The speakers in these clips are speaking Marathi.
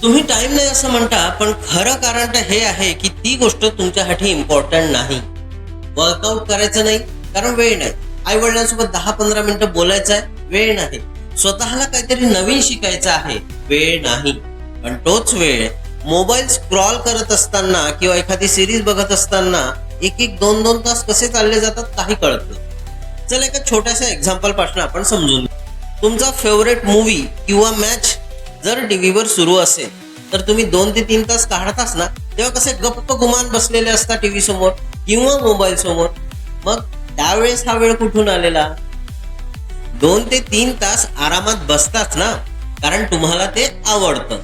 तुम्ही टाइम नाही असं म्हणता, पण खरं कारण तर हे आहे की ती गोष्ट तुमच्यासाठी इम्पॉर्टंट नाही. वर्कआउट करायचं नाही कारण वेळ नाही. आई वडिलांसोबत 10-15 मिनिटं बोलायचं आहे, वेळ नाही. स्वतःला काहीतरी नवीन शिकायचं आहे, वेळ नाही. पण तोच वेळ मोबाईल स्क्रॉल करत असताना किंवा एखादी सिरीज बघत असताना 1-2 तास कसे चालले जातात काही कळत नाही. चला एका छोट्याशा एक्झाम्पल पासून आपण समजून घेऊ. तुमचा फेवरेट मूवी किंवा मॅच जर टीव्हीवर सुरू असेल तर तुम्ही 2 ते 3 तास काढताच ना. तेव्हा कसे गप्प गुमान बसलेले असतात टीव्ही समोर किंवा मोबाईल समोर. मग त्यावेळेस हा वेळ कुठून आलेला? 2 ते 3 तास आरामात बसताच ना, कारण तुम्हाला ते आवडतं.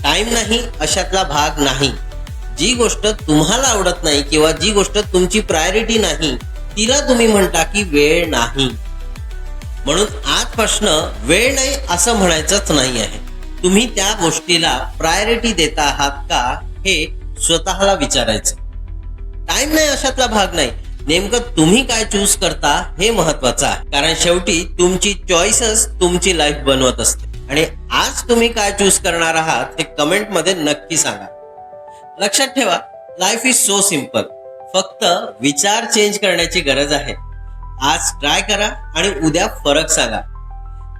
टाइम नाही अशातला भाग नाही. जी गोष्ट तुम्हाला आवडत नाही किंवा जी गोष्ट तुमची प्रायोरिटी नाही तिला तुम्ही म्हणता की वेळ नाही. म्हणून आजपासनं वेळ नाही असं म्हणायचंच नाही आहे. तुम्ही त्या गोष्टीला प्रायोरिटी देता आहात का हे स्वतःला विचारायचं. टाइम नाही अशातला भाग नाही. नेमकं तुम्ही काय चूज करता हे महत्वाचं आहे, कारण शेवटी तुमची चॉईसच तुमची लाईफ बनवत असते. आणि आज तुम्ही काय चूज करणार आहात हे कमेंट मध्ये नक्की सांगा. लक्षात ठेवा, लाईफ इज सो सिम्पल. फक्त विचार चेंज करण्याची गरज आहे. आज ट्राय करा आणि उद्या फरक सांगा.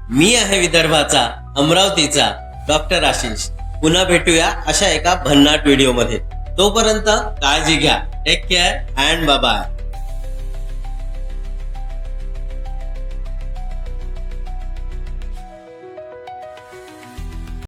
मी आहे विदर्भाचा, अमरावतीचा डॉक्टर आशिष. पुन्हा भेटूया अशा एका भन्नाट व्हिडिओ मध्ये. तोपर्यंत काळजी घ्या. Take care and bye bye.